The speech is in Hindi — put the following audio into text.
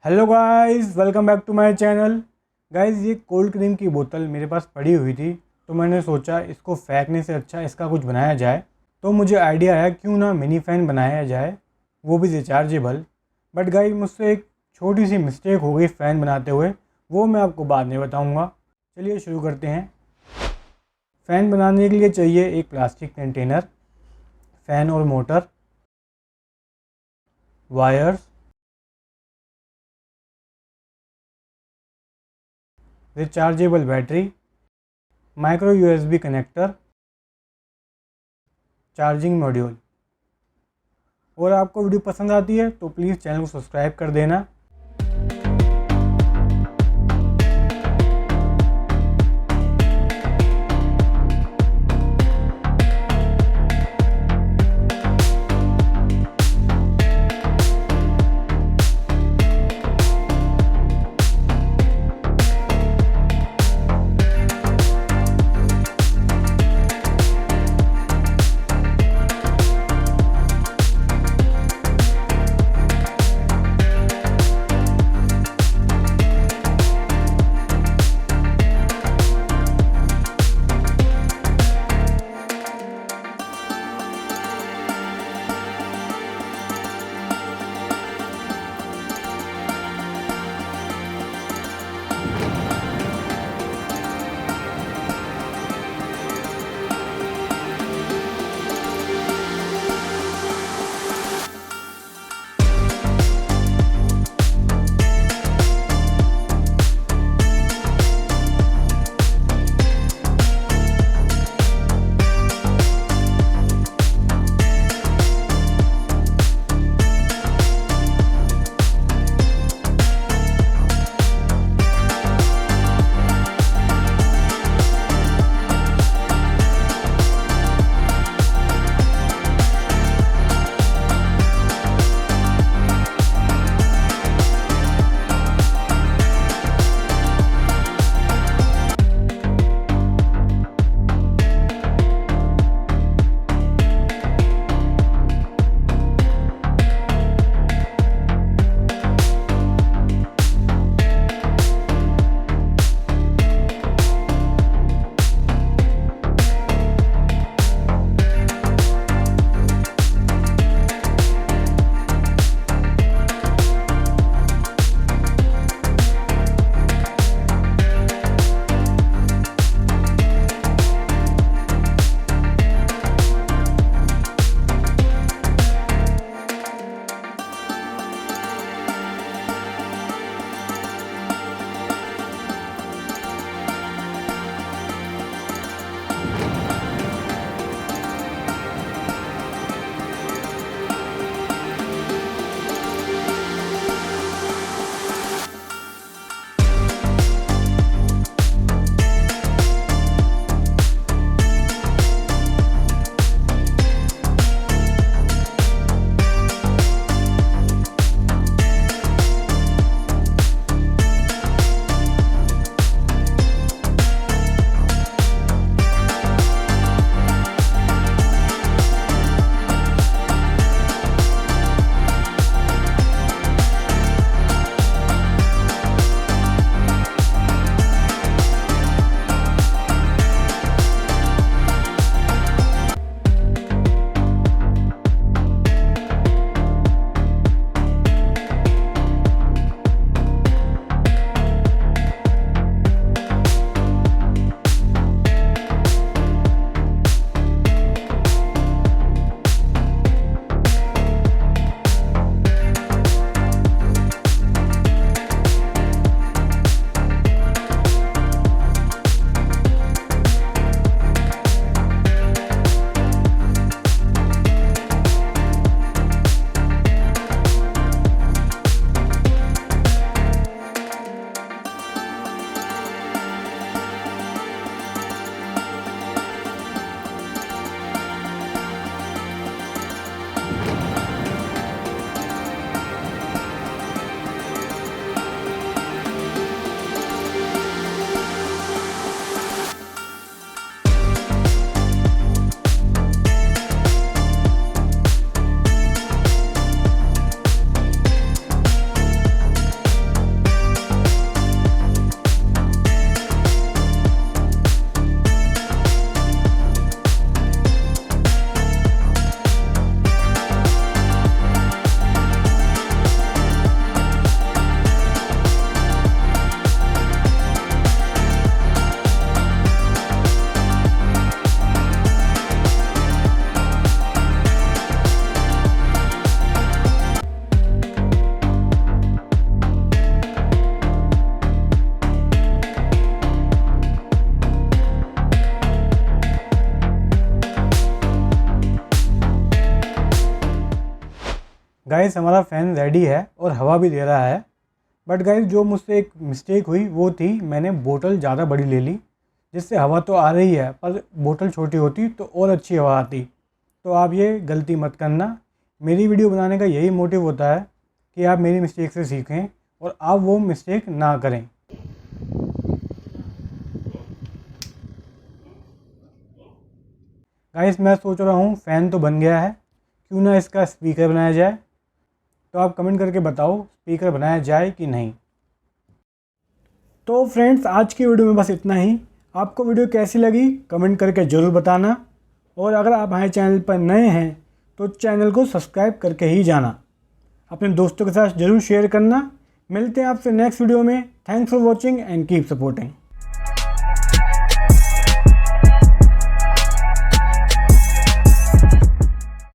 Hello guys, welcome back to my channel. Guys, ये कोल्ड क्रीम की बोतल मेरे पास पड़ी हुई थी, तो मैंने सोचा इसको फेंकने से अच्छा इसका कुछ बनाया जाए। तो मुझे आइडिया आया क्यों ना मिनी फ़ैन बनाया जाए, वो भी रिचार्जेबल। बट गाइस, मुझसे एक छोटी सी मिस्टेक हो गई फ़ैन बनाते हुए, वो मैं आपको बाद में बताऊँगा। चलिए शुरू करते हैं। फ़ैन बनाने के लिए चाहिए एक प्लास्टिक कंटेनर, फ़ैन और motor, wires, rechargeable battery, micro USB connector, charging module. और आपको वीडियो पसंद आती है तो प्लीज़ चैनल को सब्सक्राइब कर देना। गाइस हमारा फ़ैन रेडी है और हवा भी दे रहा है। बट गाइस जो मुझसे एक मिस्टेक हुई वो थी, मैंने बोतल ज़्यादा बड़ी ले ली, जिससे हवा तो आ रही है पर बोतल छोटी होती तो और अच्छी हवा आती। तो आप ये गलती मत करना। मेरी वीडियो बनाने का यही मोटिव होता है कि आप मेरी मिस्टेक से सीखें और आप वो मिस्टेक ना करें। गाइस मैं सोच रहा हूँ फ़ैन तो बन गया है, क्यों ना इसका स्पीकर बनाया जाए। तो आप कमेंट करके बताओ स्पीकर बनाया जाए कि नहीं। तो फ्रेंड्स आज की वीडियो में बस इतना ही। आपको वीडियो कैसी लगी कमेंट करके ज़रूर बताना, और अगर आप हमारे चैनल पर नए हैं तो चैनल को सब्सक्राइब करके ही जाना। अपने दोस्तों के साथ ज़रूर शेयर करना। मिलते हैं आपसे नेक्स्ट वीडियो में। Thanks for watching and keep supporting.